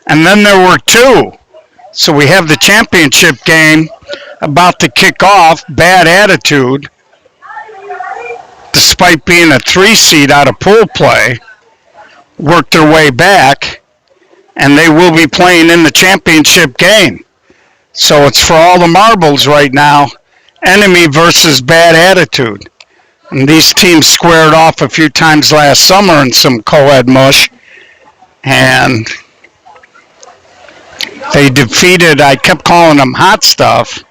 And then there were two. So we have the championship game about to kick off. Bad Attitude, despite being a 3 seed out of pool play, worked their way back, and they will be playing in the championship game. So it's for all the marbles right now. Enemy versus Bad Attitude. And these teams squared off a few times last summer in some co-ed mush. And they defeated, I kept calling them Hot Stuff,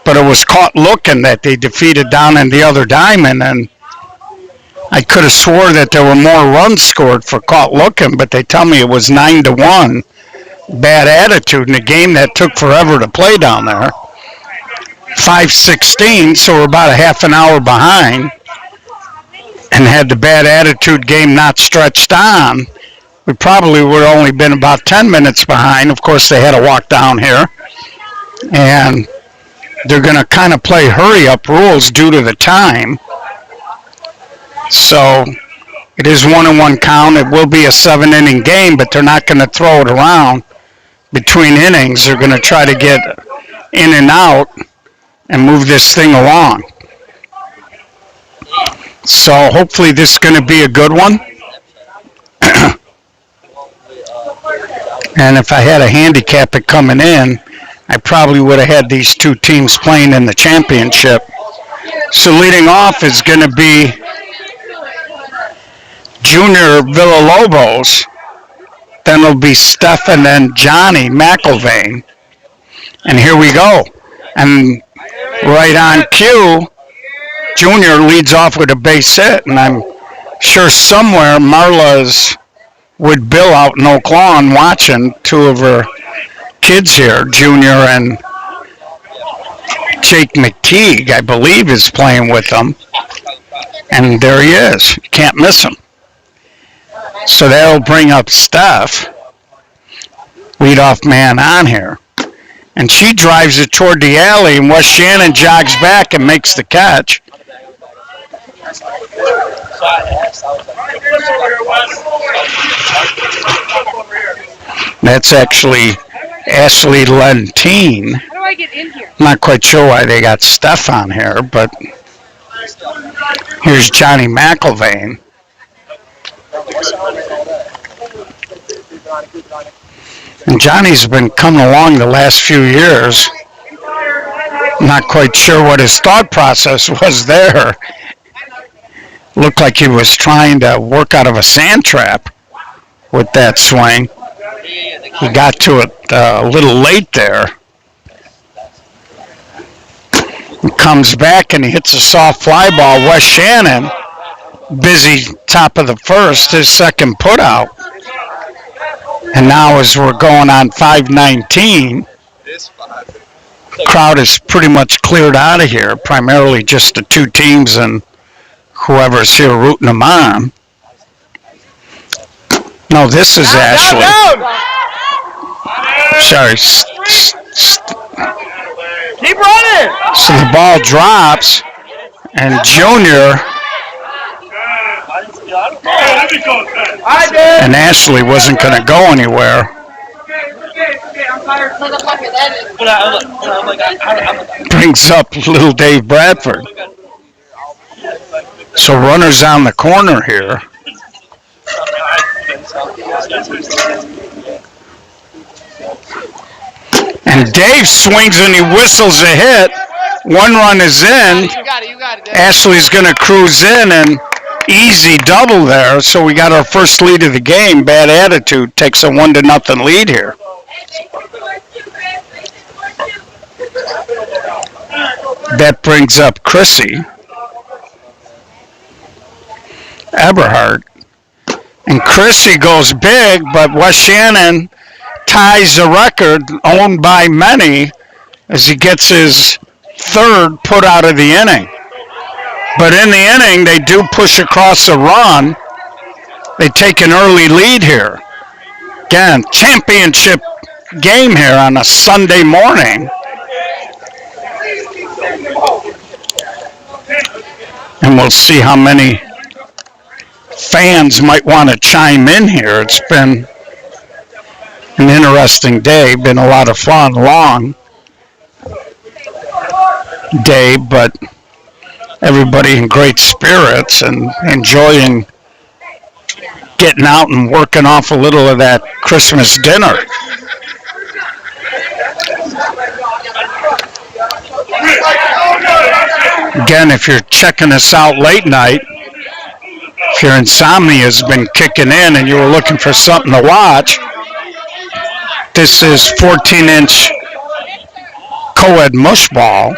but it was Caught Looking that they defeated down in the other diamond. And I could have swore that there were more runs scored for Caught Looking, but they tell me it was 9-1. Bad Attitude in a game that took forever to play down there. 5:16, so we're about a half an hour behind. And had the Bad Attitude game not stretched on, we probably would have only been about 10 minutes behind. Of course, they had to walk down here. And they're going to kind of play hurry-up rules due to the time. So it is 1-1 count. It will be a 7-inning game, but they're not going to throw it around between innings. They're going to try to get in and out and move this thing along. So hopefully this is going to be a good one. And if I had a handicap it coming in, I probably would have had these two teams playing in the championship. So leading off is going to be Junior Villalobos. Then it'll be Steph and then Johnny McIlvain. And here we go. And right on cue, Junior leads off with a base hit. And I'm sure somewhere Marla's with Bill out in Oak Lawn watching two of her kids here. Junior and Jake McTeague, I believe, is playing with them. And there he is. You can't miss him. So that'll bring up Steph, leadoff man on here. And she drives it toward the alley, and Wes Shannon jogs back and makes the catch. That's actually Ashley Lentine. How do I get in here? I'm not quite sure why they got Steph on here, but here's Johnny McIlvain. And Johnny's been coming along the last few years. Not quite sure what his thought process was there. Looked like he was trying to work out of a sand trap with that swing. He got to it a little late there. He comes back and he hits a soft fly ball. Wes Shannon, busy top of the first, his second put out. And now as we're going on 5:19, crowd is pretty much cleared out of here, primarily just the two teams and whoever's here rooting them on. No, this is Ashley. Sorry. Keep running. So the ball drops, and Junior and Ashley wasn't going to go anywhere. Brings up little Dave Bradford. So runners on the corner here. And Dave swings and he whistles a hit. One run is in. Ashley's going to cruise in and easy double there. So we got our first lead of the game. Bad Attitude takes a 1-0 lead here. That brings up Chrissy Eberhardt. And Chrissy goes big, but Wes Shannon ties the record owned by many as he gets his third put out of the inning. But in the inning, they do push across a run. They take an early lead here. Again, championship game here on a Sunday morning. And we'll see how many fans might want to chime in here. It's been An interesting day, been a lot of fun, long day, but everybody in great spirits and enjoying getting out and working off a little of that Christmas dinner. Again, if you're checking us out late night, if your insomnia has been kicking in and you were looking for something to watch, this is 14-inch co-ed mushball,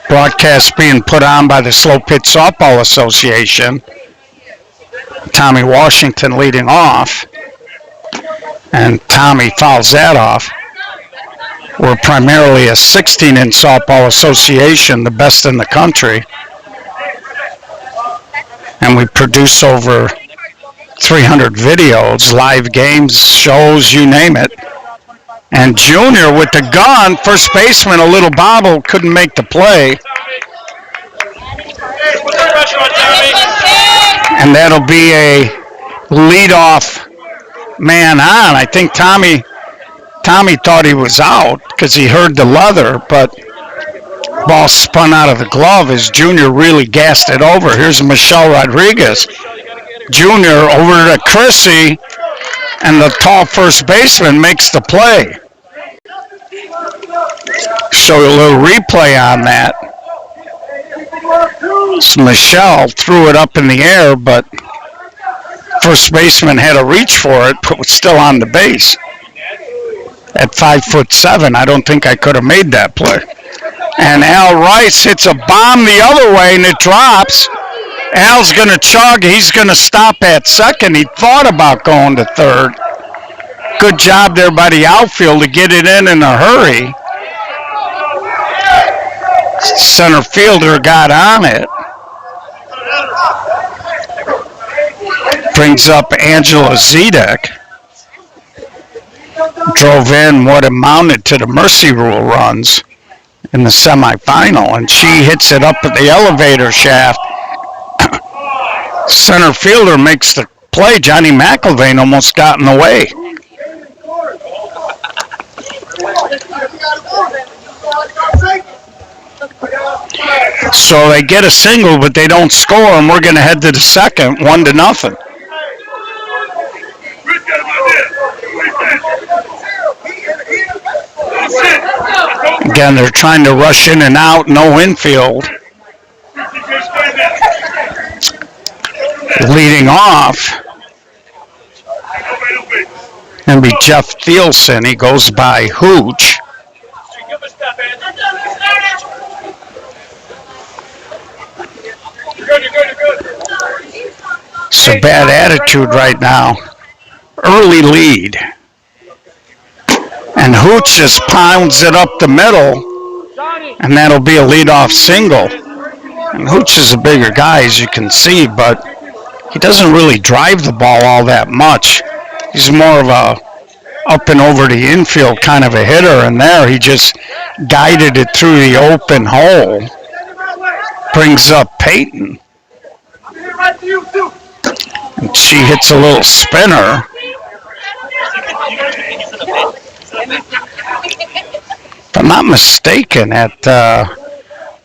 broadcast being put on by the Slow Pitch Softball Association. Tommy Washington leading off, and Tommy fouls that off. We're primarily a 16-inch softball association, the best in the country, and we produce over 300 videos, live games, shows, you name it. And Junior with the gun, first baseman, a little bobble, couldn't make the play. And that'll be a leadoff man on. I think Tommy thought he was out because he heard the leather, but ball spun out of the glove as Junior really gassed it over. Here's Michelle Rodriguez. Junior over to Chrissy, and the tall first baseman makes the play. Show you a little replay on that. So Michelle threw it up in the air, but first baseman had to reach for it, but was still on the base. At 5'7", I don't think I could have made that play. And Al Rice hits a bomb the other way, and it drops. Al's going to chug. He's going to stop at second. He thought about going to third. Good job there by the outfield to get it in a hurry. Center fielder got on it. Brings up Angela Zedek. Drove in what amounted to the Mercy Rule runs in the semifinal, and she hits it up at the elevator shaft. Center fielder makes the play. Johnny McIlvain almost got in the way. So they get a single, but they don't score, and we're going to head to the second, 1-0. Again, they're trying to rush in and out, no infield. Leading off, and be Jeff Thielsen. He goes by Hooch. So bad attitude right now. Early lead. And Hooch just pounds it up the middle, and that'll be a leadoff single. And Hooch is a bigger guy, as you can see, but he doesn't really drive the ball all that much. He's more of a up and over the infield kind of a hitter, and there he just guided it through the open hole. Brings up Peyton. And she hits a little spinner. If I'm not mistaken, at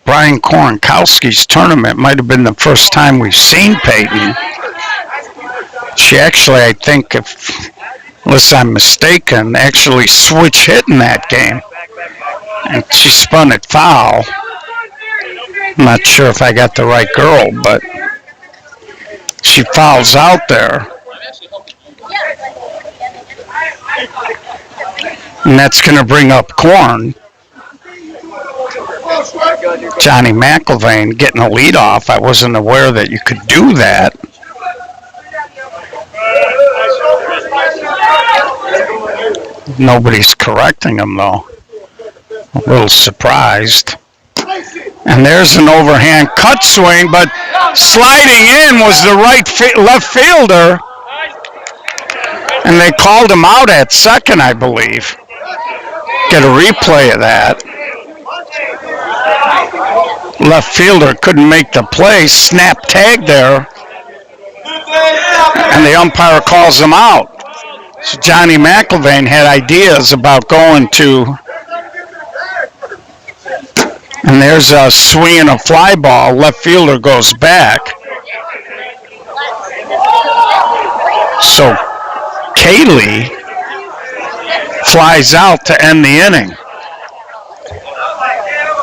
Brian Koronkowski's tournament, might have been the first time we've seen Peyton. She actually, I think, unless I'm mistaken, actually switch hit in that game. And she spun it foul. I'm not sure if I got the right girl, but she fouls out there. And that's going to bring up Korn. Johnny McIlvain getting a lead off. I wasn't aware that you could do that. Nobody's correcting him, though. A little surprised. And there's an overhand cut swing, but sliding in was the left fielder. And they called him out at second, I believe. Get a replay of that. Left fielder couldn't make the play. Snap tag there. And the umpire calls him out. So Johnny McIlvaine had ideas about going to, and there's a swinging a fly ball. Left fielder goes back. So Kaylee flies out to end the inning.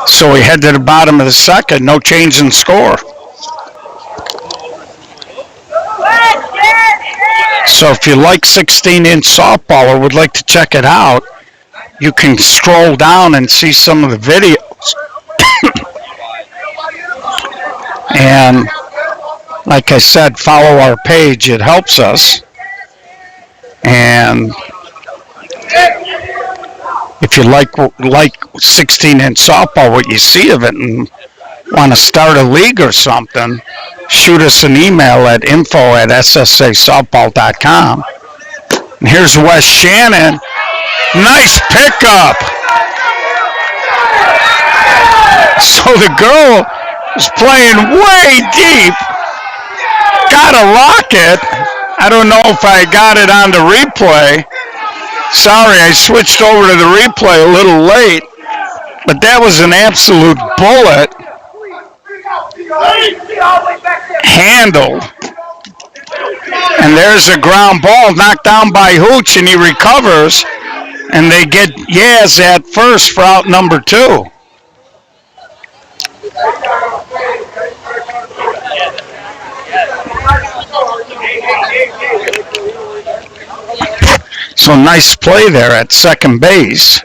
So we head to the bottom of the second, no change in score. So if you like 16-inch softball or would like to check it out, you can scroll down and see some of the videos. And like I said, follow our page. It helps us. And if you like 16-inch softball, what you see of it, and want to start a league or something, shoot us an email at info@sssasoftball.com. And here's Wes Shannon. Nice pickup. So the girl is playing way deep. Got a rocket. I don't know if I got it on the replay. Sorry, I switched over to the replay a little late. But that was an absolute bullet. Handled. And there's a ground ball knocked down by Hooch, and he recovers. And they get Yaz at first for out number 2. So nice play there at second base.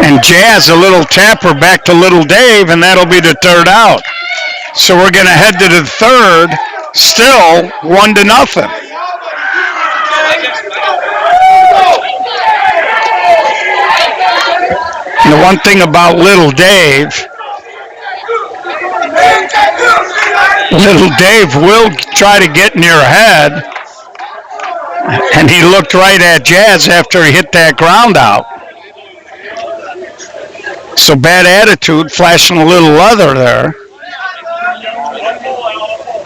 And Jazz, a little tapper back to Little Dave, and that'll be the third out. So we're going to head to the third, still 1-0. And the one thing about Little Dave will try to get near ahead. And he looked right at Jazz after he hit that ground out. So bad attitude, flashing a little leather there.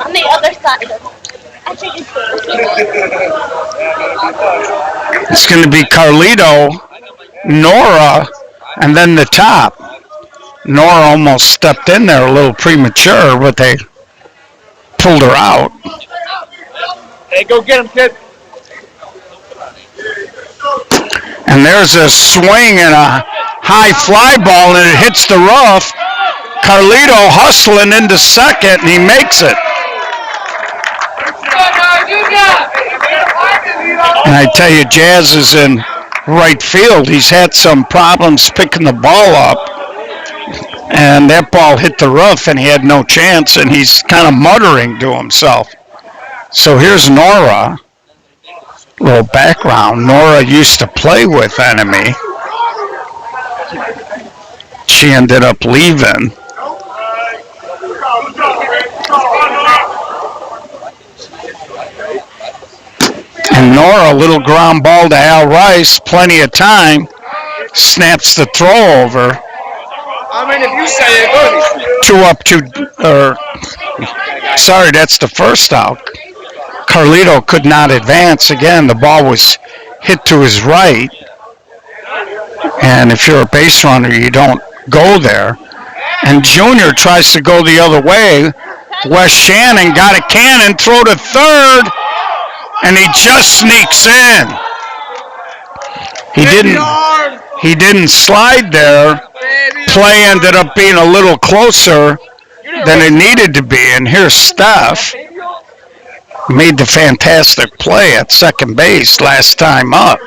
On the other side. I think it's going to be Carlito, Nora, and then the top. Nora almost stepped in there a little premature, but they pulled her out. Hey, go get him, kid. And there's a swing and a high fly ball, and it hits the rough. Carlito hustling into second, and he makes it. And I tell you, Jazz is in right field. He's had some problems picking the ball up. And that ball hit the rough, and he had no chance, and he's kind of muttering to himself. So here's Nora. Little background. Nora used to play with Enemy. She ended up leaving. And Nora, little ground ball to Al Rice, plenty of time, snaps the throw over. I mean, if you say it, go. 2 up, sorry, that's the first out. Carlito could not advance. Again, the ball was hit to his right. And if you're a base runner, you don't go there. And Junior tries to go the other way. Wes Shannon got a cannon, throw to third, and he just sneaks in. He didn't slide there. Play ended up being a little closer than it needed to be. And here's Steph. Made the fantastic play at second base last time up.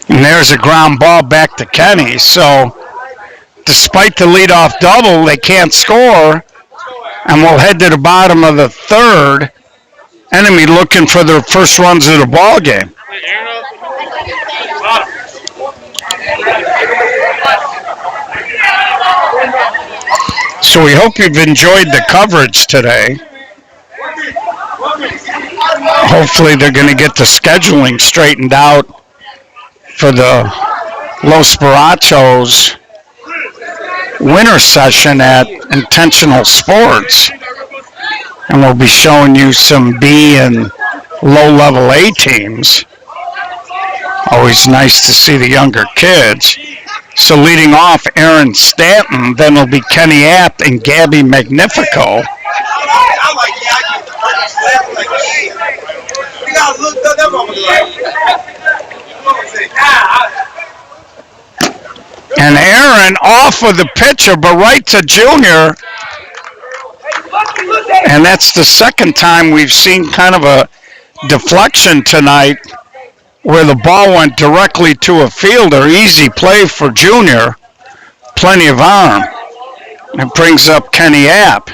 And there's a ground ball back to Kenny. So despite the leadoff double, they can't score. And we'll head to the bottom of the third. Enemy looking for their first runs of the ball game. So we hope you've enjoyed the coverage today. Hopefully they're going to get the scheduling straightened out for the Los Barachos winter session at Intentional Sports. And we'll be showing you some B and low-level A teams. Always nice to see the younger kids. So leading off, Aaron Stanton, then it'll be Kenny Apt and Gabby Magnifico. And Aaron off of the pitcher, but right to Junior. And that's the second time we've seen kind of a deflection tonight where the ball went directly to a fielder. Easy play for Junior. Plenty of arm. It brings up Kenny App.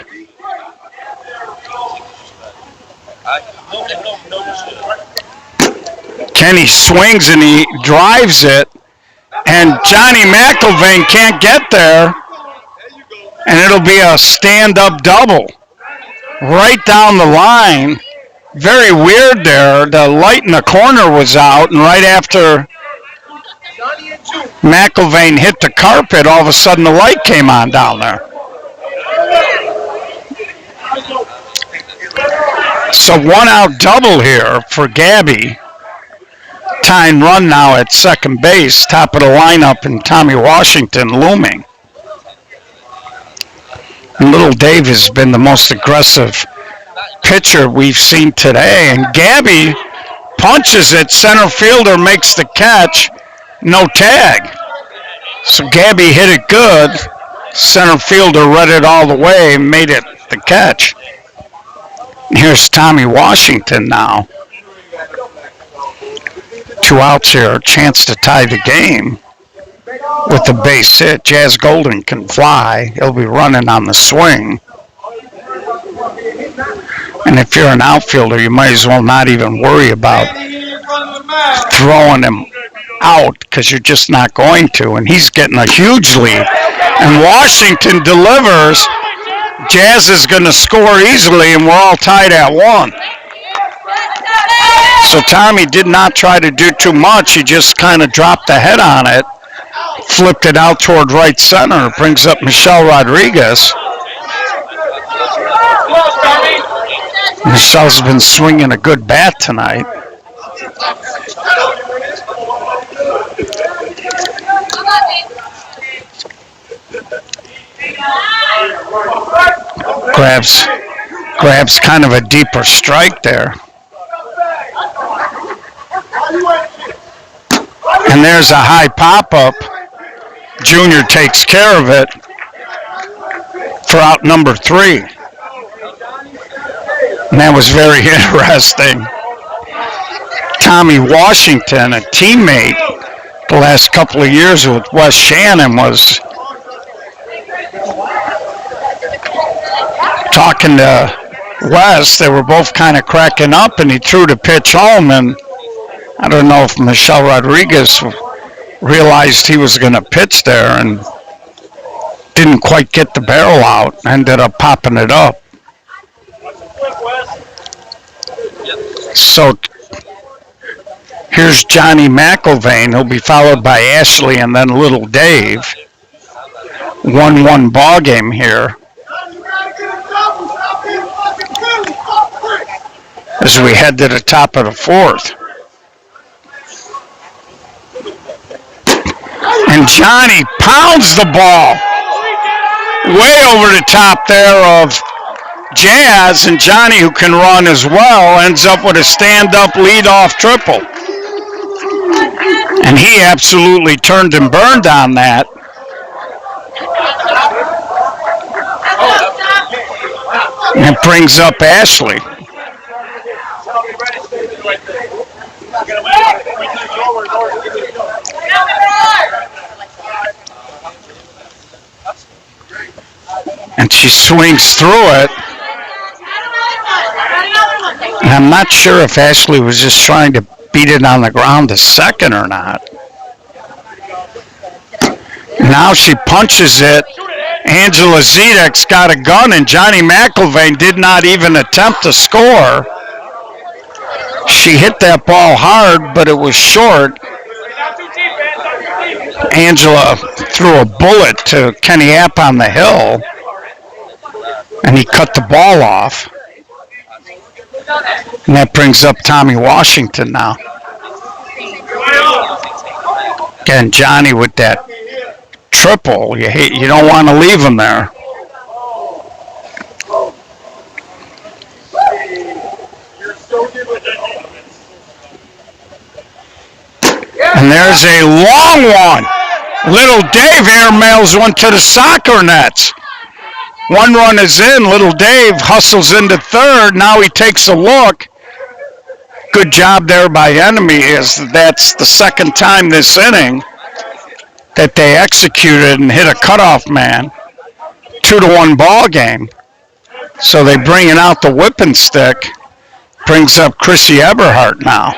Kenny swings and he drives it. And Johnny McIlvain can't get there. And it'll be a stand-up double. Right down the line. Very weird there. The light in the corner was out, and right after McIlvain hit the carpet, all of a sudden the light came on down there. So 1-out double here for Gabby. Tying run now at second base, top of the lineup, and Tommy Washington looming. And Little Dave has been the most aggressive pitcher we've seen today, and Gabby punches it. Center fielder makes the catch. No tag. So Gabby hit it good. Center fielder read it all the way and made it the catch. Here's Tommy Washington now. 2 outs here. Chance to tie the game with the base hit. Jazz Golden can fly. He'll be running on the swing. And if you're an outfielder, you might as well not even worry about throwing him out because you're just not going to. And he's getting a huge lead. And Washington delivers. Jazz is going to score easily, and we're all tied at 1. So Tommy did not try to do too much. He just kind of dropped the head on it, flipped it out toward right center. Brings up Michelle Rodriguez. Michelle's been swinging a good bat tonight. Grabs kind of a deeper strike there. And there's a high pop-up. Junior takes care of it for out number 3. And that was very interesting. Tommy Washington, a teammate the last couple of years with Wes Shannon, was talking to Wes. They were both kind of cracking up, and he threw the pitch home, and I don't know if Michelle Rodriguez realized he was going to pitch there and didn't quite get the barrel out, ended up popping it up. So here's Johnny McIlvain. He'll be followed by Ashley and then Little Dave. 1-1 ball game here. As we head to the top of the 4th. And Johnny pounds the ball way over the top there of Jazz, and Johnny, who can run as well, ends up with a stand-up lead-off triple. And he absolutely turned and burned on that. And it brings up Ashley. And she swings through it. And I'm not sure if Ashley was just trying to beat it on the ground to second or not. Now she punches it. Angela Zedek's got a gun, and Johnny McIlvain did not even attempt to score. She hit that ball hard, but it was short. Angela threw a bullet to Kenny App on the hill, and he cut the ball off. And that brings up Tommy Washington now. Again, Johnny with that triple. You don't want to leave him there. And there's a long one. Little Dave airmails one to the soccer nets. One run is in. Little Dave hustles into third. Now he takes a look. Good job there by Enemy. That's the second time this inning that they executed and hit a cutoff man. 2-1 ball game. So they bring it out the whipping stick. Brings up Chrissy Eberhardt now.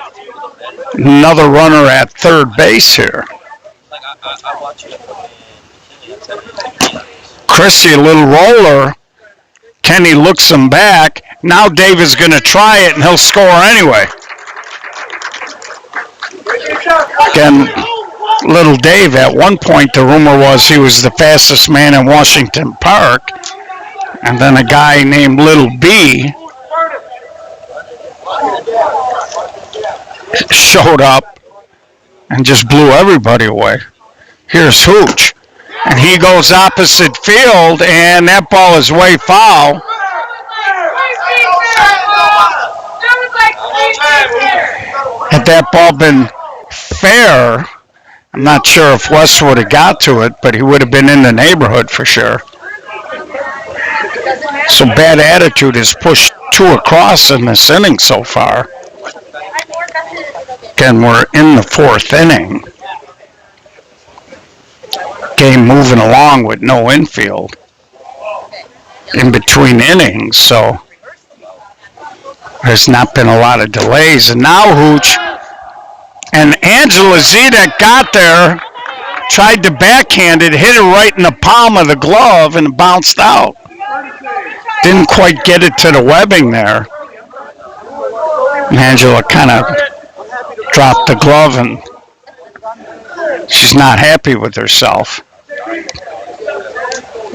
Another runner at third base here. Chrissy, a little roller. Kenny looks him back. Now Dave is going to try it, and he'll score anyway. Again, little Dave, at one point, the rumor was he was the fastest man in Washington Park. And then a guy named Little B showed up and just blew everybody away. Here's Hooch. And he goes opposite field, and that ball is way foul. Had that ball been fair, I'm not sure if West would have got to it, but he would have been in the neighborhood for sure. So bad attitude has pushed 2 across in this inning so far. Again, we're in the 4th inning. Game moving along with no infield in between innings, so there's not been a lot of delays. And now Hooch and Angela Zedek got there, tried to backhand it, hit it right in the palm of the glove, and it bounced out. Didn't quite get it to the webbing there. And Angela kind of dropped the glove, and she's not happy with herself.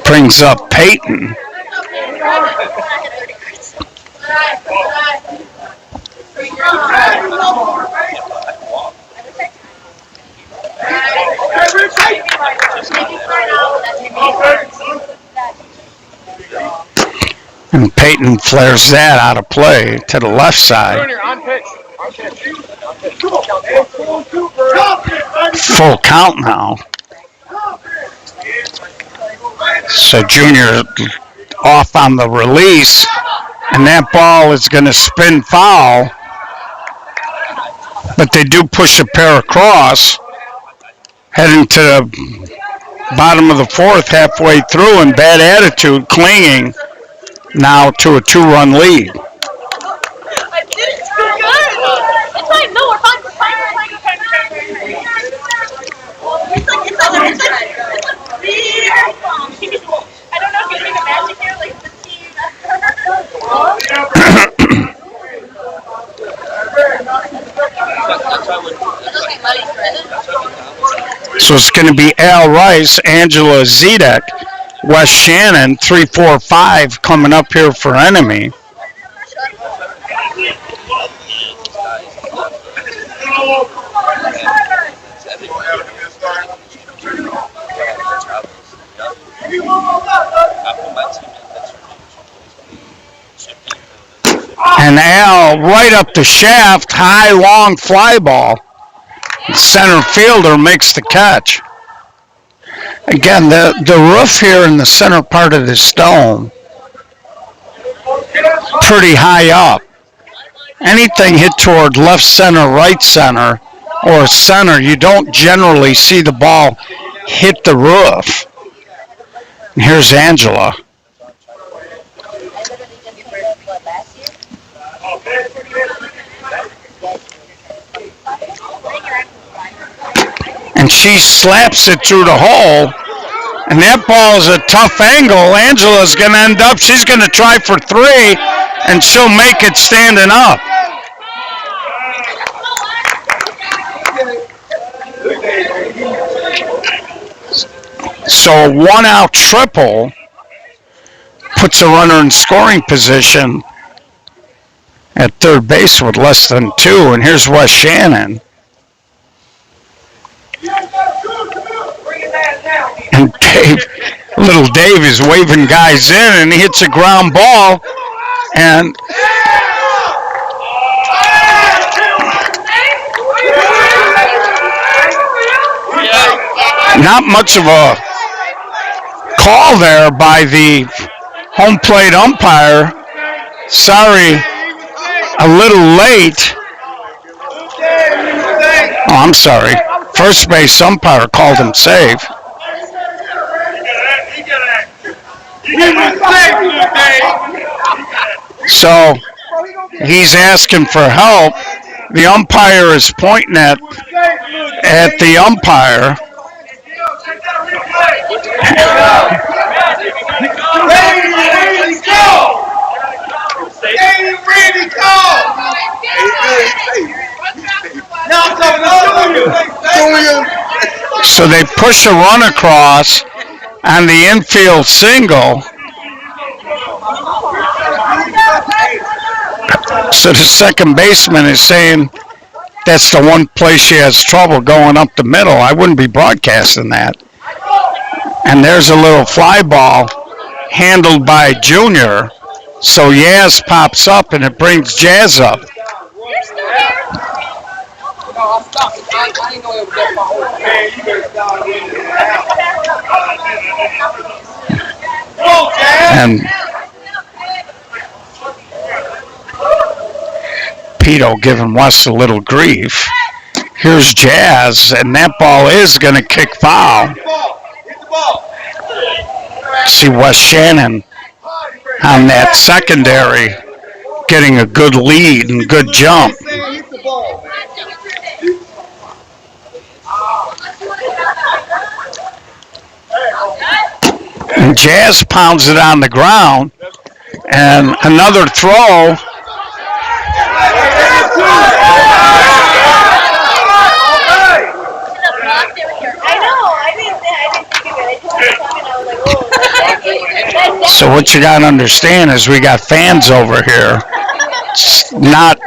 Brings up Peyton. And Peyton flares that out of play to the left side. Full count now. So Junior off on the release, and that ball is going to spin foul. But they do push a pair across, heading to the bottom of the 4th, halfway through, and bad attitude, clinging now to a 2-run lead. So it's going to be Al Rice, Angela Zedek, Wes Shannon, 3, 4, 5 coming up here for Enemy. And Al right up the shaft, high, long fly ball. Center fielder makes the catch. Again, the roof here in the center part of this dome, pretty high up. Anything hit toward left center, right center, or center, you don't generally see the ball hit the roof. And here's Angela. And she slaps it through the hole. And that ball is a tough angle. Angela's going to end up, she's going to try for 3, and she'll make it standing up. So a 1-out triple puts a runner in scoring position at third base with less than 2. And here's Wes Shannon. And little Dave is waving guys in, and he hits a ground ball. And not much of a call there by the home plate umpire. Sorry, a little late. Oh, I'm sorry. First base umpire called him safe. So he's asking for help. The umpire is pointing at the umpire. So they push a run across on the infield single. So the second baseman is saying that's the one place she has trouble going up the middle. I wouldn't be broadcasting that. And there's a little fly ball handled by Junior. So Yaz pops up and it brings Jazz up. And Pito giving Wes a little grief. Here's Jazz, and that ball is going to kick foul. See Wes Shannon on that secondary getting a good lead and good jump. And Jazz pounds it on the ground, and another throw. So what you got to understand is we got fans over here. It's not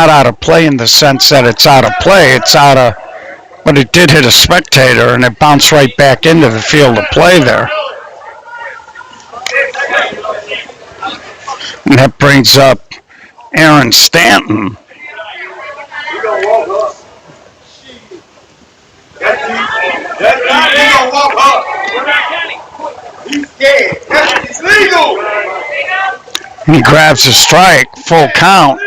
out of play in the sense that it's out of play. It's out of, but it did hit a spectator and it bounced right back into the field of play there. And that brings up Aaron Stanton. He grabs a strike, full count.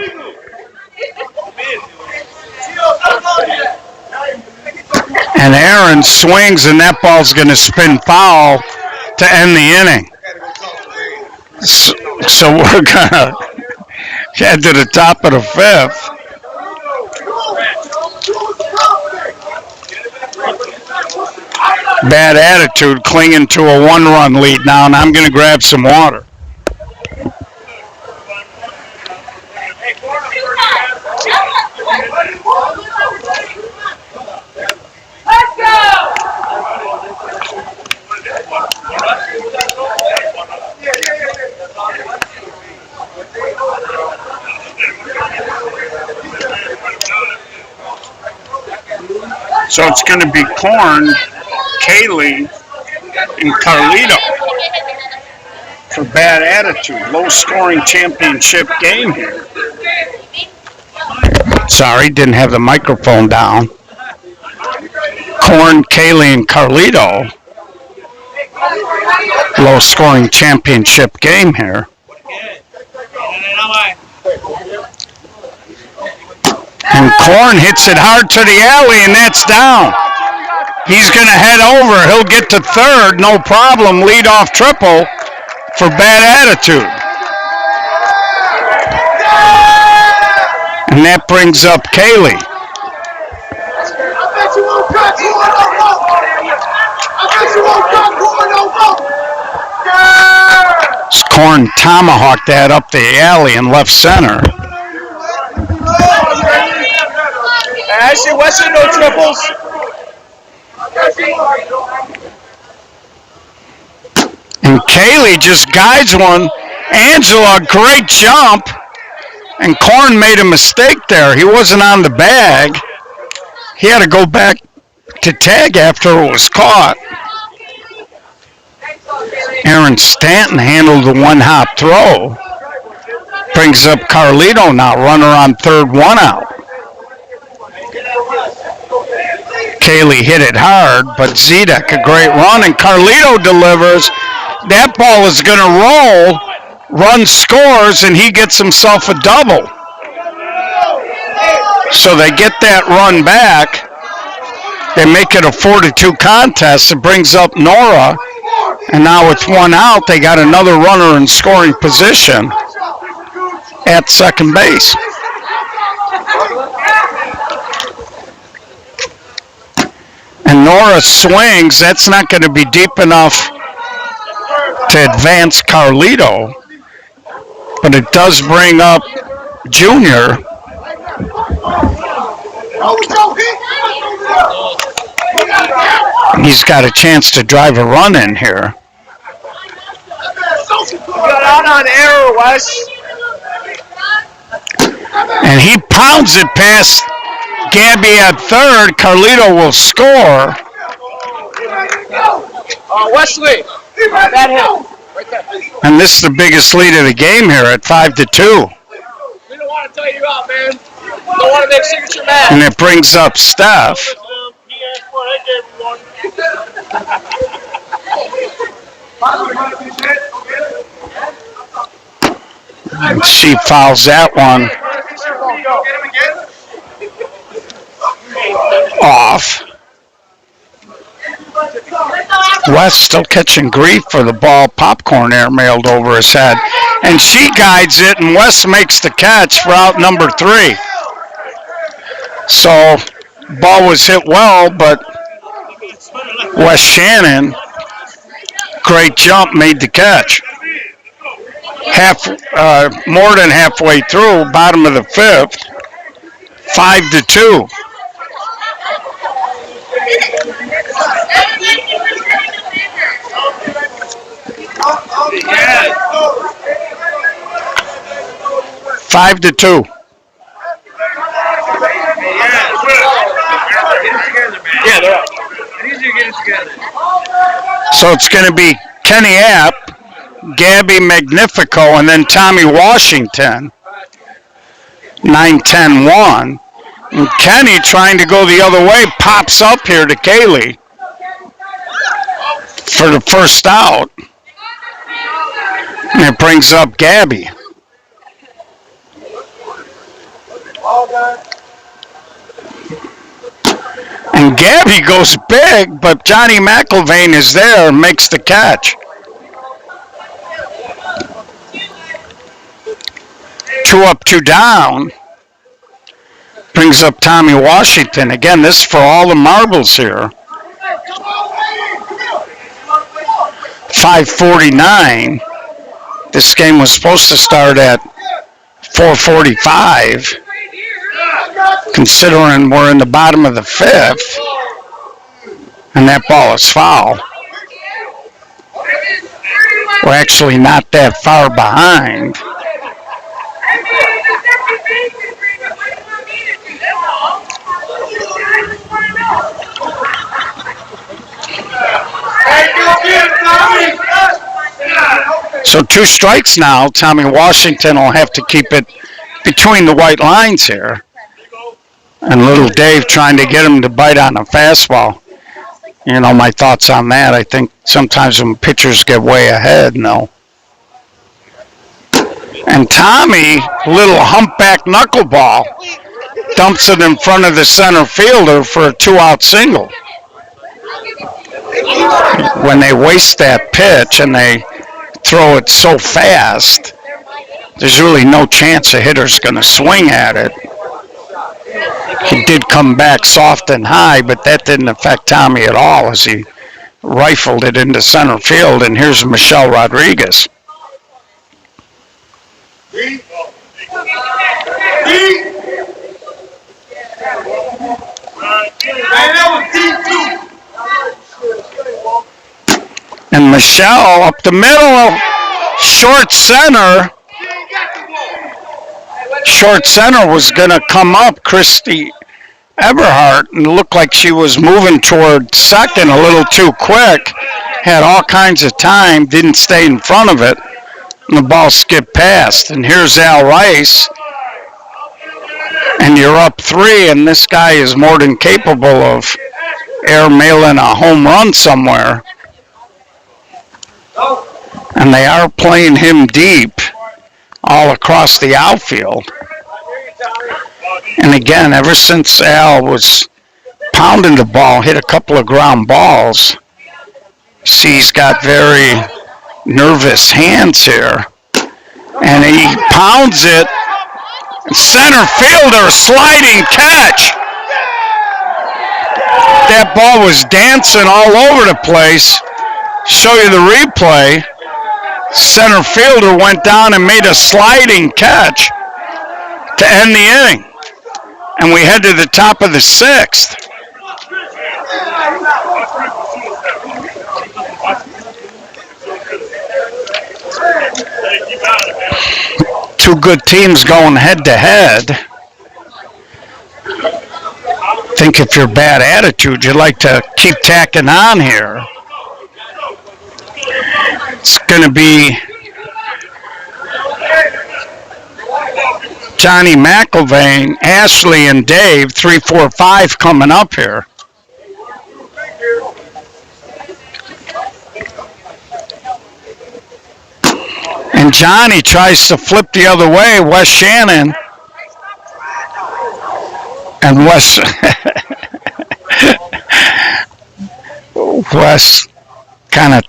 And Aaron swings, and that ball's going to spin foul to end the inning. So we're going to head to the top of the fifth. Bad attitude, clinging to a 1-run lead now, and I'm going to grab some water. Let's go! So it's going to be Korn, Kaylee, and Carlito for bad attitude. Low-scoring championship game here. Sorry, didn't have the microphone down. Korn, Kaylee, and Carlito. Low-scoring championship game here. And Korn hits it hard to the alley, and that's down. He's going to head over. He'll get to third, no problem. Lead-off triple for bad attitude. And that brings up Kaylee. Korn tomahawked that up the alley in left center. I see Weston, no triples. And Kaylee just guides one. Angela, great jump. And Korn made a mistake there. He wasn't on the bag. He had to go back to tag after it was caught. Aaron Stanton handled the one-hop throw. Brings up Carlito now, runner on third, one out. Kaylee hit it hard, but Zedek, a great run, and Carlito delivers. That ball is going to roll. Run scores, and he gets himself a double. So they get that run back. They make it a 4-2 contest. It brings up Nora. And now with one out, they got another runner in scoring position at second base. And Nora swings. That's not going to be deep enough to advance Carlito. But it does bring up Junior. He's got a chance to drive a run in here. You got out on error, Wes. And he pounds it past Gabby at third. Carlito will score. Wesley, that hit. Right there. And this is the biggest lead of the game here at 5-2. We don't want to tell you out, man. We don't want to make signature mad. And it brings up Steph. And she fouls that one off. West still catching grief for the ball popcorn airmailed over his head. And she guides it, and West makes the catch for out number 3. So, ball was hit well, but Wes Shannon, great jump, made the catch. More than halfway through, bottom of the 5th, 5-2. Yeah. 5-2. Yeah, they're up. I need you to get it together. So it's going to be Kenny App, Gabby Magnifico, and then Tommy Washington. 9-10-1. And Kenny, trying to go the other way, pops up here to Kaylee for the first out. And it brings up Gabby. And Gabby goes big, but Johnny McIlvain is there and makes the catch. 2 up, 2 down. Brings up Tommy Washington. Again, this is for all the marbles here. 5:49. This game was supposed to start at 4:45. Considering we're in the bottom of the 5th. And that ball is foul. We're actually not that far behind. So 2 strikes now. Tommy Washington will have to keep it between the white lines here. And little Dave trying to get him to bite on a fastball. You know, my thoughts on that. I think sometimes when pitchers get way ahead, no. And Tommy, little humpback knuckleball, dumps it in front of the center fielder for a 2-out single. When they waste that pitch and they throw it so fast, there's really no chance a hitter's going to swing at it. He did come back soft and high, but that didn't affect Tommy at all as he rifled it into center field. And here's Michelle Rodriguez. And Michelle up the middle, short center. Short center was going to come up, Christy Eberhardt, and looked like she was moving toward second a little too quick. Had all kinds of time, didn't stay in front of it, and the ball skipped past. And here's Al Rice, and you're up 3, and this guy is more than capable of airmailing a home run somewhere. And they are playing him deep all across the outfield. And again, ever since Al was pounding the ball, hit a couple of ground balls, see he's got very nervous hands here. And he pounds it. Center fielder, sliding catch. That ball was dancing all over the place. Show you the replay. Center fielder went down and made a sliding catch to end the inning. And we head to the top of the 6th. Two good teams going head to head. I think if you're bad attitude, you'd like to keep tacking on here. It's going to be Johnny McIlvain, Ashley, and Dave, 3, 4, 5 coming up here. And Johnny tries to flip the other way, Wes Shannon. And Wes kind of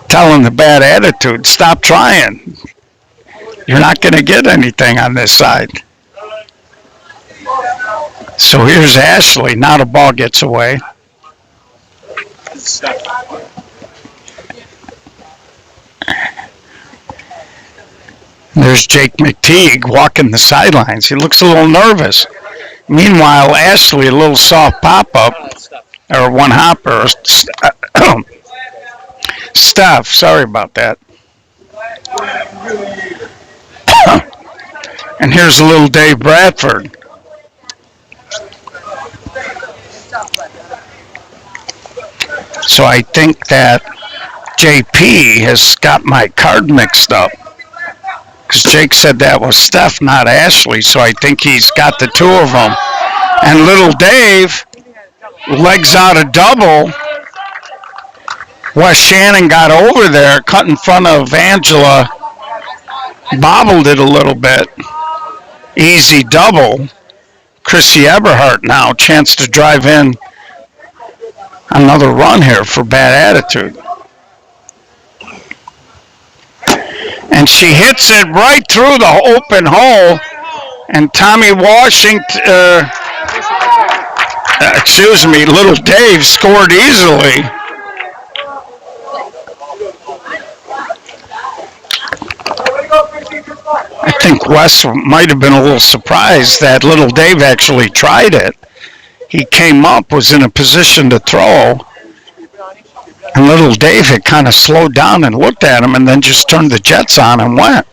telling the bad attitude, stop trying. You're not going to get anything on this side. So here's Ashley. Now the ball gets away. There's Jake McTeague walking the sidelines. He looks a little nervous. Meanwhile, Ashley, a little soft pop-up, or one hopper. Steph, sorry about that. And here's a little Dave Bradford. So I think that JP has got my card mixed up. Because Jake said that was Steph, not Ashley, so I think he's got the two of them. And little Dave legs out a double. Wes Shannon got over there, cut in front of Angela, bobbled it a little bit. Easy double. Chrissy Eberhardt now, chance to drive in another run here for bad attitude. And she hits it right through the open hole. And Tommy Washington, little Dave scored easily. I think Wes might have been a little surprised that little Dave actually tried it. He came up, was in a position to throw. And little Dave had kind of slowed down and looked at him and then just turned the jets on and went.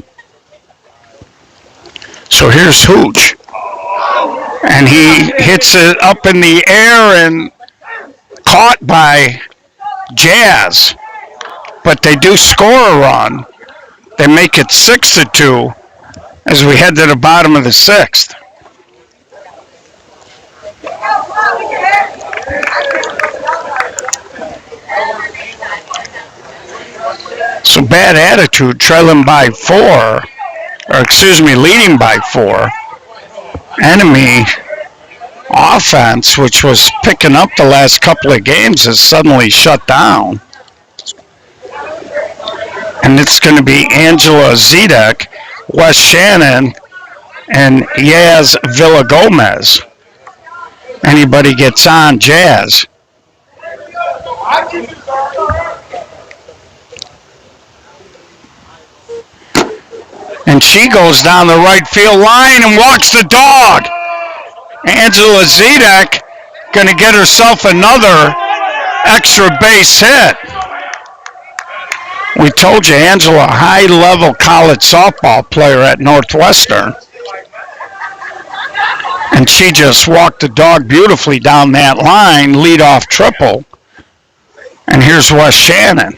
So here's Hooch. And he hits it up in the air and caught by Jazz. But they do score a run. They make it 6-2 as we head to the bottom of the 6th. So bad attitude, trailing by 4, leading by 4. Enemy offense, which was picking up the last couple of games, is suddenly shut down. And it's going to be Angela Zedek, Wes Shannon, and Yaz Villagomez. Anybody gets on, Jazz. And she goes down the right field line and walks the dog. Angela Zedek going to get herself another extra base hit. We told you Angela, a high-level college softball player at Northwestern. And she just walked the dog beautifully down that line, lead-off triple. And here's West Shannon.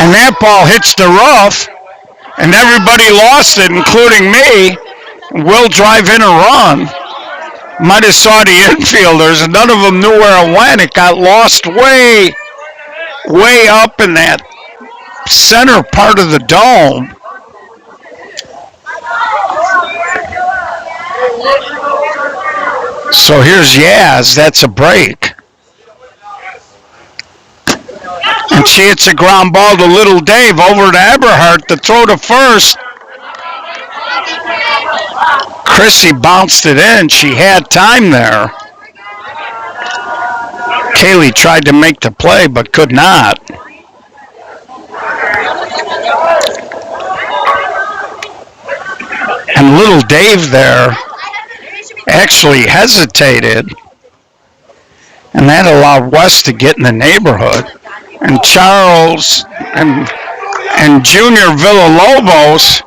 And that ball hits the roof, and everybody lost it, including me. Will drive in a run. Might have saw the infielders, and none of them knew where it went. It got lost way up in that center part of the dome. So here's Yaz. That's a break. And she hits a ground ball to Little Dave over to Eberhardt to throw to first. Chrissy bounced it in. She had time there. Kaylee tried to make the play but could not. And Little Dave there actually hesitated, and that allowed West to get in the neighborhood. And Charles and Junior Villalobos,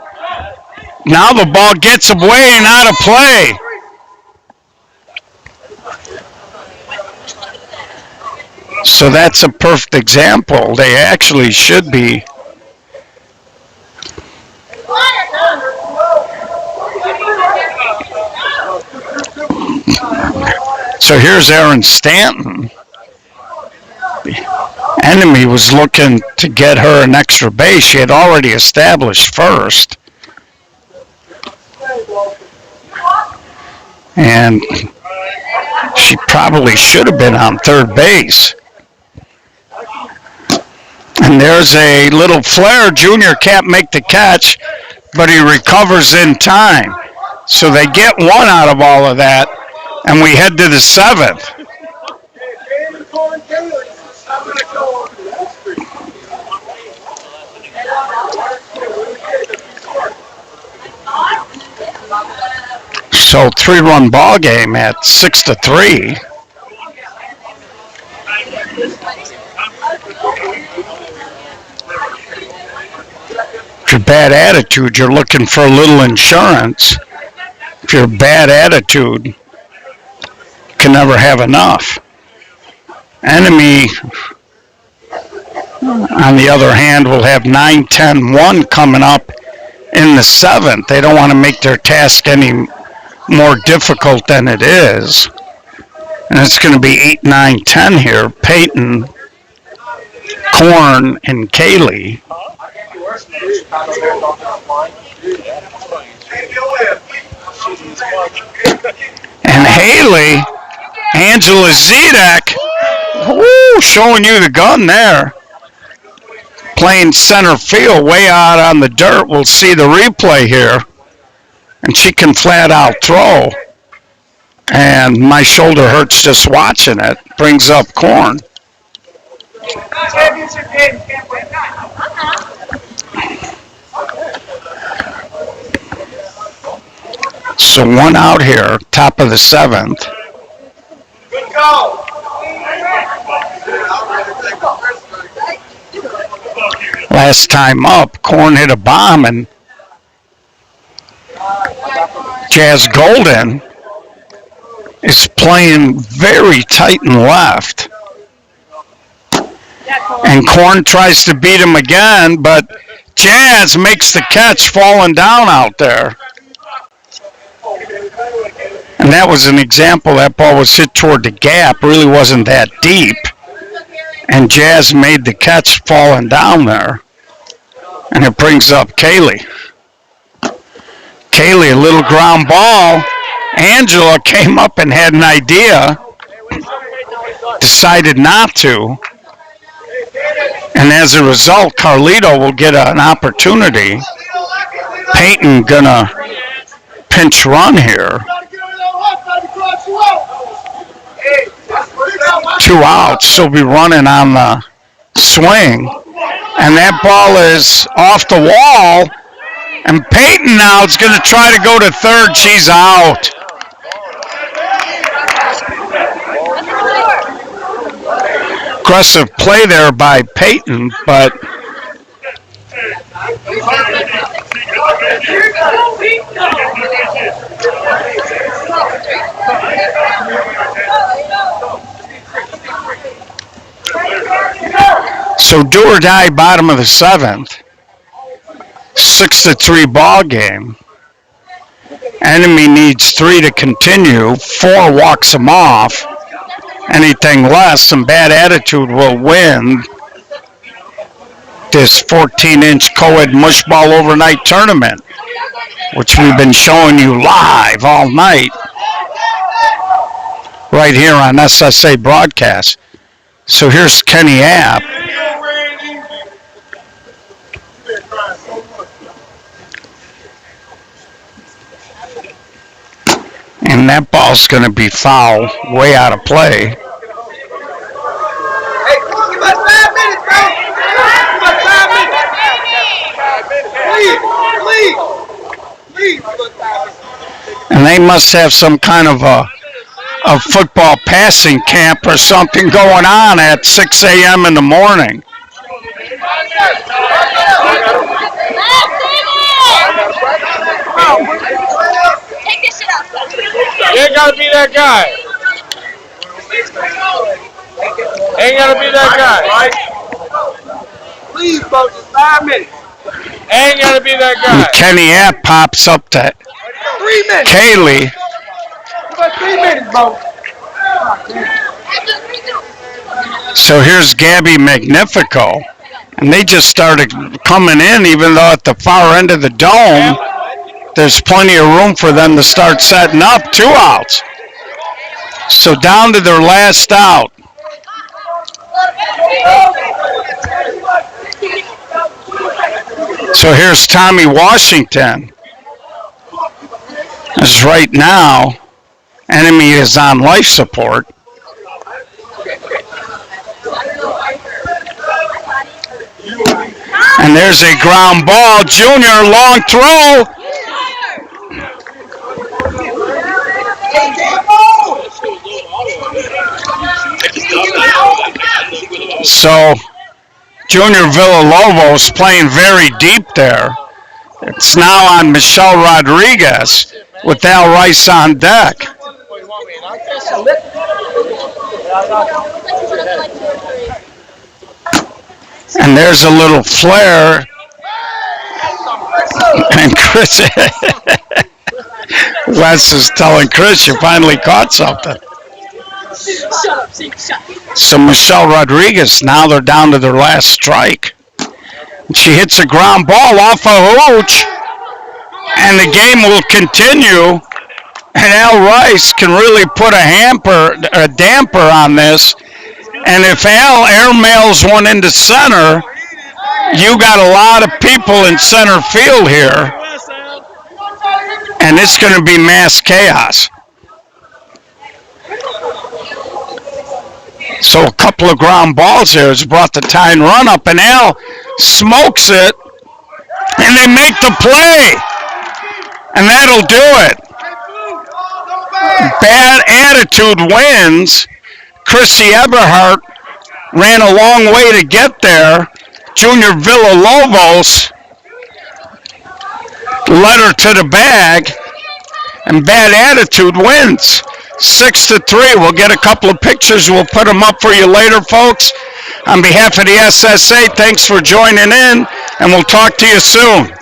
now the ball gets away and out of play. So that's a perfect example. They actually should be. So here's Aaron Stanton. The enemy was looking to get her an extra base. She had already established first. And she probably should have been on third base. And there's a little flare. Junior can't make the catch, but he recovers in time. So they get one out of all of that, and we head to the seventh. So 3-run ball game at 6-3. If you're bad attitude, you're looking for a little insurance. If you're bad attitude, you can never have enough. Enemy, on the other hand, will have 9-10-1 coming up in the seventh. They don't want to make their task any more difficult than it is. And it's going to be 8, 9, 10 here. Peyton, Korn, and Kaylee. And Haley, Angela Zedek, woo, showing you the gun there. Playing center field way out on the dirt. We'll see the replay here. And she can flat out throw. And my shoulder hurts just watching it. Brings up Korn. So one out here, top of the seventh. Good go. Last time up, Korn hit a bomb, and Jazz Golden is playing very tight and left. And Korn tries to beat him again, but Jazz makes the catch falling down out there. And that was an example. That ball was hit toward the gap, really wasn't that deep. And Jazz made the catch falling down there. And it brings up Kaylee. Kaylee, a little ground ball. Angela came up and had an idea. Decided not to. And as a result, Carlito will get an opportunity. Peyton gonna pinch run here. 2 outs. She'll be running on the swing. And that ball is off the wall. And Peyton now is going to try to go to third. She's out. Aggressive play there by Peyton, but so do or die, bottom of the seventh. 6-3 ball game. Enemy needs 3 to continue. 4 walks them off. Anything less, some bad attitude will win this 14-inch co-ed mushball overnight tournament, which we've been showing you live all night right here on SSA broadcast. So here's Kenny App. And that ball's going to be foul, way out of play. Hey, give us 5 minutes, bro. Give us 5 minutes. Please. And they must have some kind of a football passing camp or something going on at 6 a.m. in the morning. You ain't gotta be that guy. Ain't gotta be that guy. Please, bro, just 5 minutes. Ain't gotta be that And guy. Kenny App pops up to 3 minutes. Kaylee. Give us 3 minutes, bro. So here's Gabby Magnifico. And they just started coming in, even though at the far end of the dome, there's plenty of room for them to start setting up. 2 outs. So down to their last out. So here's Tommy Washington. As right now, enemy is on life support. And there's a ground ball. Junior, long throw. So Junior Villalobos playing very deep there. It's now on Michelle Rodriguez with Al Rice on deck. And there's a little flare. And Chris, Wes is telling Chris, you finally caught something. So Michelle Rodriguez, now they're down to their last strike. She hits a ground ball off a hooch, and the game will continue. And Al Rice can really put a damper on this. And if Al airmails one into center, you got a lot of people in center field here, and it's going to be mass chaos. So a couple of ground balls here has brought the tying run up, and Al smokes it, and they make the play, and that'll do it. Bad attitude wins. Chrissy Eberhardt ran a long way to get there. Junior Villalobos led her to the bag, and bad attitude wins. 6-3. We'll get a couple of pictures. We'll put them up for you later, folks. On behalf of the SSA, thanks for joining in, and we'll talk to you soon.